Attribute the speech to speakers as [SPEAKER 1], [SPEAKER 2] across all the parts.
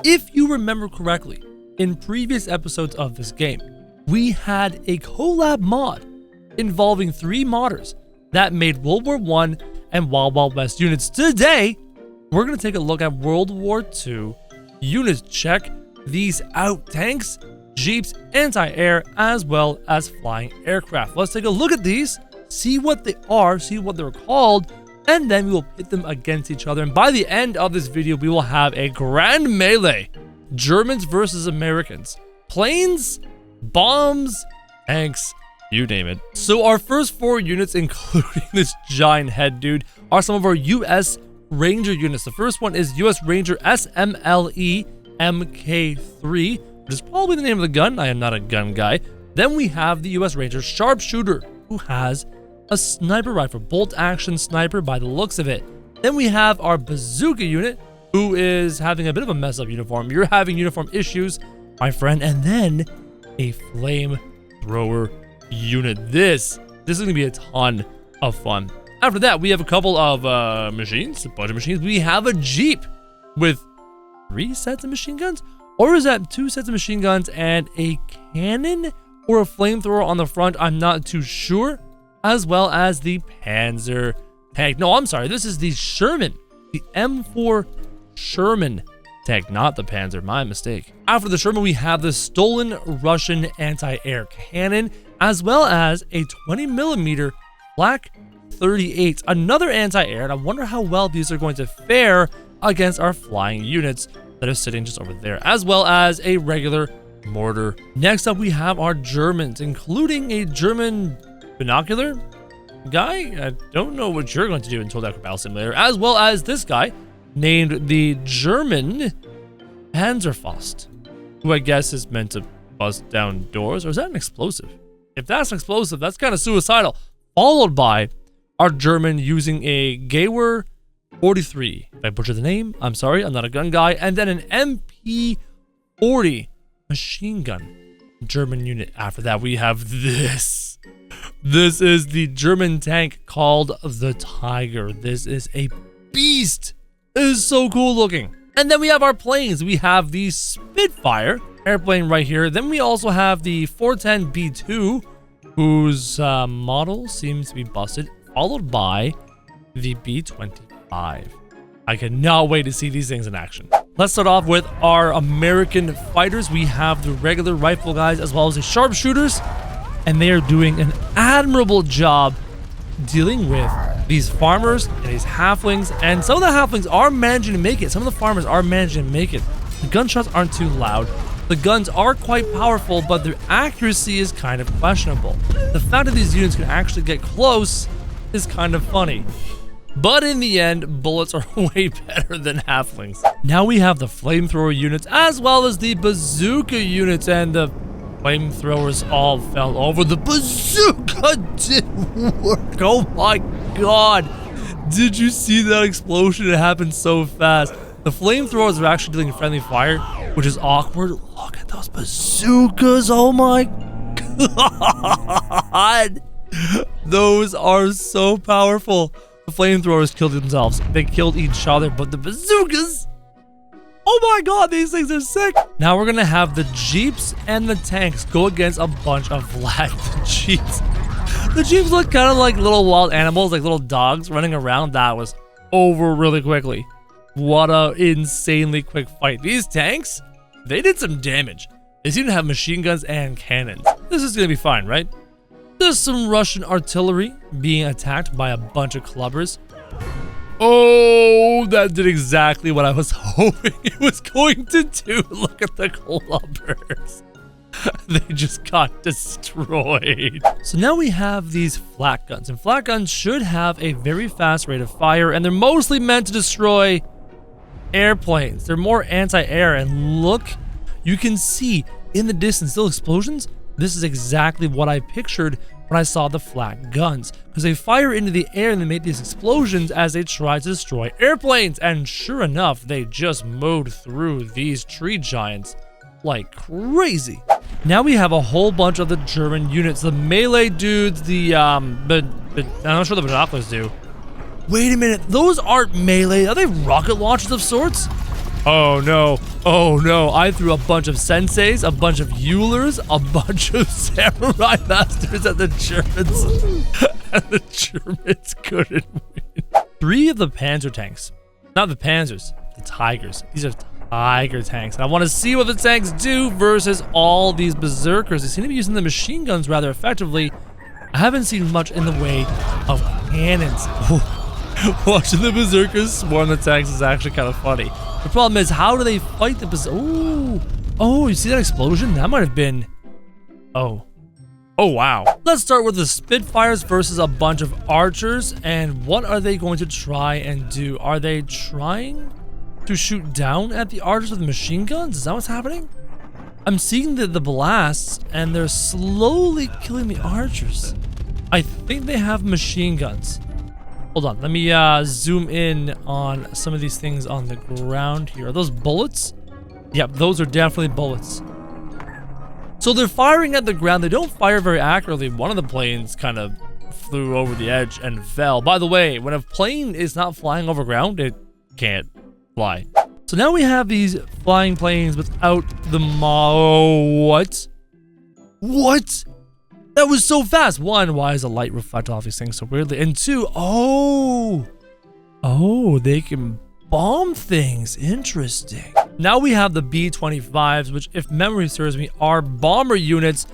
[SPEAKER 1] If you remember correctly, in previous episodes of this game, we had a collab mod involving 3 modders that made World War I and Wild Wild West units. Today, we're going to take a look at World War II units. Check these out: tanks, jeeps, anti-air, as well as flying aircraft. Let's take a look at these, see what they are, see what they're called, and then we will pit them against each other. And by the end of this video, we will have a grand melee. Germans versus Americans. Planes, bombs, tanks, you name it. So our first 4 units, including this giant head dude, are some of our US Ranger units. The first one is US Ranger SMLE MK3, which is probably the name of the gun. I am not a gun guy. Then we have the US Ranger Sharpshooter, who has a sniper rifle, bolt action sniper by the looks of it. Then we have our bazooka unit, who is having a bit of a mess up uniform. You're having uniform issues, my friend. And then a flamethrower unit. This is going to be a ton of fun. After that, we have a couple of machines, a bunch of machines. We have a jeep with 3 sets of machine guns, or is that 2 sets of machine guns and a cannon or a flamethrower on the front? I'm not too sure. As well as the Panzer tank. No, I'm sorry. This is the Sherman, the M4 Sherman tank, not the Panzer. My mistake. After the Sherman, we have the stolen Russian anti-air cannon, as well as a 20mm Flak 38, another anti-air. And I wonder how well these are going to fare against our flying units that are sitting just over there, as well as a regular mortar. Next up, we have our Germans, including a German binocular guy. I don't know what you're going to do in Total Accurate Battle Simulator, as well as this guy named the German Panzerfaust, who I guess is meant to bust down doors. Or is that an explosive? If that's an explosive, that's kind of suicidal. Followed by our German using a Gewehr 43. If I butcher the name, I'm sorry, I'm not a gun guy. And then an MP40 machine gun German unit. After that, we have this. This is the German tank called the Tiger. This is a beast. It is so cool looking. And then we have our planes. We have the Spitfire airplane right here. Then we also have the 410B2, whose model seems to be busted, followed by the B-25. I cannot wait to see these things in action. Let's start off with our American fighters. We have the regular rifle guys as well as the sharpshooters, and they are doing an admirable job dealing with these farmers and these halflings. And some of the halflings are managing to make it. Some of the farmers are managing to make it. The gunshots aren't too loud. The guns are quite powerful, but their accuracy is kind of questionable. The fact that these units can actually get close is kind of funny. But in the end, bullets are way better than halflings. Now we have the flamethrower units as well as the bazooka units, and the flamethrowers all fell over. The bazooka didn't work. Oh my god. Did you see that explosion? It happened so fast. The flamethrowers are actually dealing friendly fire, which is awkward. Look at those bazookas. Oh my god. Those are so powerful. The flamethrowers killed themselves. They killed each other, but the bazookas, oh my god, these things are sick. Now we're gonna have the jeeps and the tanks go against a bunch of Vlad. The jeeps look kind of like little wild animals, like little dogs running around. That was over really quickly. What a insanely quick fight. These tanks, they did some damage. They seem to have machine guns and cannons. This is gonna be fine, right? There's some Russian artillery being attacked by a bunch of clubbers. Oh, that did exactly what I was hoping it was going to do. Look at the clubbers. They just got destroyed. So now we have these flak guns, and flak guns should have a very fast rate of fire, and they're mostly meant to destroy airplanes. They're more anti-air, and look, you can see in the distance still explosions. This is exactly what I pictured when I saw the flak guns, because they fire into the air and they make these explosions as they try to destroy airplanes. And sure enough, they just mowed through these tree giants like crazy. Now we have a whole bunch of the German units, the melee dudes, but I'm not sure the binoculars do. Wait a minute, those aren't melee. Are they rocket launchers of sorts? Oh no. Oh no. I threw a bunch of senseis, a bunch of Eulers, a bunch of samurai masters at the Germans. And the Germans couldn't win. 3 of the Panzer tanks. Not the Panzers, the Tigers. These are Tiger tanks. And I want to see what the tanks do versus all these berserkers. They seem to be using the machine guns rather effectively. I haven't seen much in the way of cannons. Watching the berserkers swarm the tanks is actually kind of funny. The problem is, how do they fight the berserkers? Oh, you see that explosion? That might have been... Oh, wow. Let's start with the Spitfires versus a bunch of archers. And what are they going to try and do? Are they trying to shoot down at the archers with machine guns? Is that what's happening? I'm seeing the blasts, and they're slowly killing the archers. I think they have machine guns. Hold on, let me zoom in on some of these things on the ground here. Are those bullets? Yep, those are definitely bullets. So they're firing at the ground. They don't fire very accurately. One of the planes kind of flew over the edge and fell. By the way, when a plane is not flying over ground, it can't fly. So now we have these flying planes without the what? What? That was so fast. 1, why is the light reflect off these things so weirdly? And 2, oh, they can bomb things. Interesting. Now we have the B-25s, which, if memory serves me, are bomber units.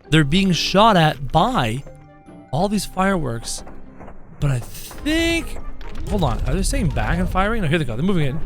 [SPEAKER 1] They're being shot at by all these fireworks. But I think... Hold on. Are they staying back and firing? No, here they go. They're moving in.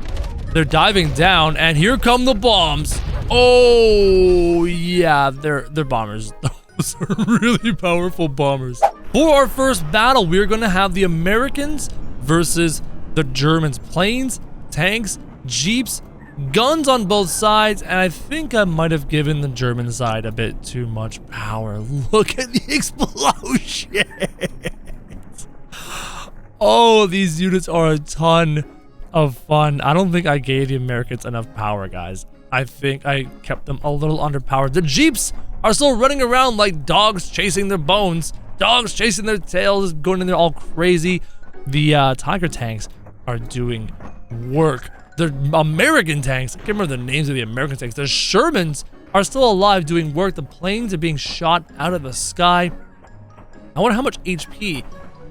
[SPEAKER 1] They're diving down, and here come the bombs. Oh, yeah. They're bombers. Those are really powerful bombers. For our first battle, we're going to have the Americans versus the Germans. Planes, tanks, jeeps, guns on both sides, and I think I might have given the German side a bit too much power. Look at the explosion. Oh, these units are a ton of fun. I don't think I gave the Americans enough power, guys. I think I kept them a little underpowered. The jeeps are still running around like dogs chasing their bones. Dogs chasing their tails, going in there all crazy. The Tiger tanks are doing work. The American tanks, I can't remember the names of the American tanks. The Shermans are still alive doing work. The planes are being shot out of the sky. I wonder how much HP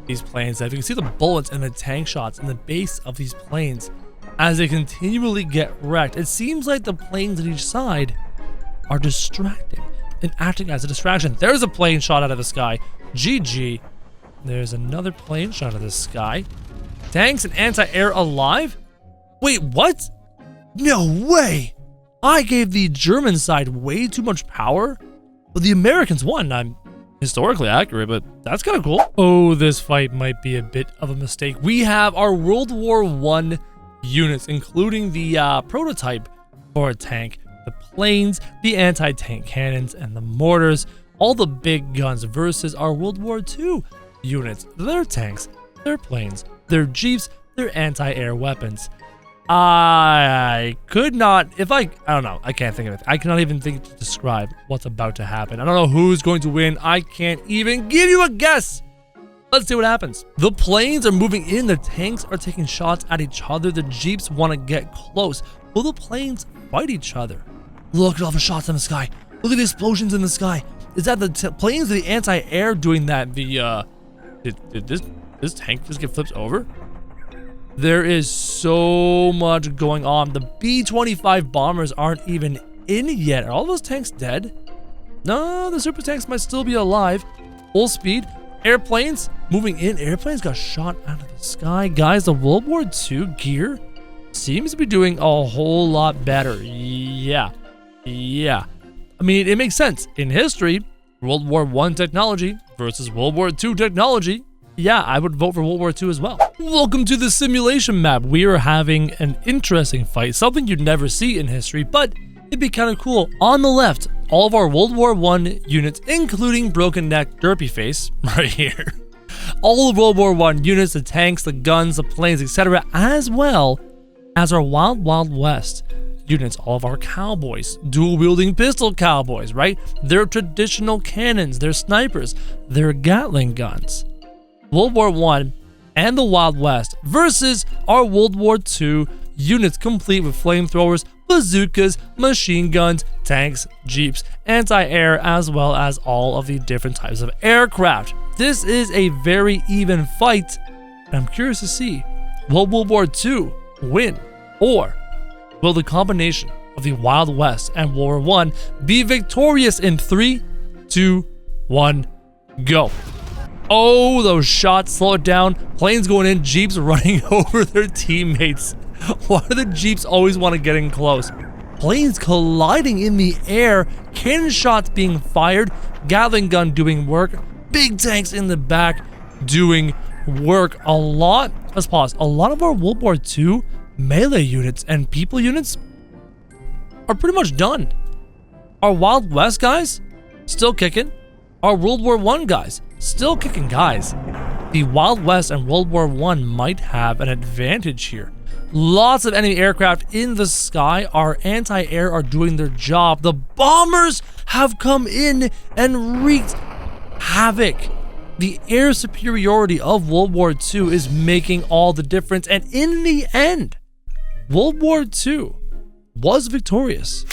[SPEAKER 1] these planes have. You can see the bullets and the tank shots in the base of these planes as they continually get wrecked. It seems like the planes on each side are distracting and acting as a distraction. There's a plane shot out of the sky. GG. There's another plane shot out of the sky. Tanks and anti-air alive? Wait, what? No way! I gave the German side way too much power, but the Americans won. I'm historically accurate, but that's kind of cool. Oh, this fight might be a bit of a mistake. We have our World War I units, including the prototype for a tank, the planes, the anti-tank cannons, and the mortars, all the big guns versus our World War II units, their tanks, their planes, their jeeps, their anti-air weapons. I could not, I don't know, I can't think of it. I cannot even think to describe what's about to happen. I don't know who's going to win. I can't even give you a guess. Let's see what happens. The planes are moving in. The tanks are taking shots at each other. The jeeps want to get close. Will the planes fight each other? Look at all the shots in the sky. Look at the explosions in the sky. Is that the planes or the anti-air doing that? Did this tank just get flipped over? There is so much going on. The B-25 bombers aren't even in yet. Are all those tanks dead? No, the super tanks might still be alive. Full speed. Airplanes moving in. Airplanes got shot out of the sky. Guys, the World War II gear seems to be doing a whole lot better. Yeah. I mean, it makes sense. In history, World War I technology versus World War II technology. Yeah, I would vote for World War II as well. Welcome to the simulation map. We are having an interesting fight, something you'd never see in history, but it'd be kind of cool. On the left, all of our World War I units, including Broken Neck Derpy Face, right here. All of World War I units, the tanks, the guns, the planes, etc., as well as our Wild Wild West units, all of our cowboys, dual-wielding pistol cowboys, right? Their traditional cannons, their snipers, their Gatling guns. World War I and the Wild West versus our World War II units complete with flamethrowers, bazookas, machine guns, tanks, jeeps, anti-air, as well as all of the different types of aircraft. This is a very even fight, and I'm curious to see, will World War II win, or will the combination of the Wild West and World War I be victorious in 3, 2, 1, go. Oh, those shots, slow it down. Planes going in, jeeps running over their teammates. Why do the jeeps always want to get in close? Planes colliding in the air, cannon shots being fired, Gatling gun doing work, big tanks in the back doing work. Let's pause. A lot of our World War II melee units and people units are pretty much done. Our Wild West guys, still kicking. Our World War I guys, still kicking. Guys, the Wild West and World War I might have an advantage here. Lots of enemy aircraft in the sky. Our anti-air are doing their job. The bombers have come in and wreaked havoc. The air superiority of World War II is making all the difference. And in the end, World War II was victorious.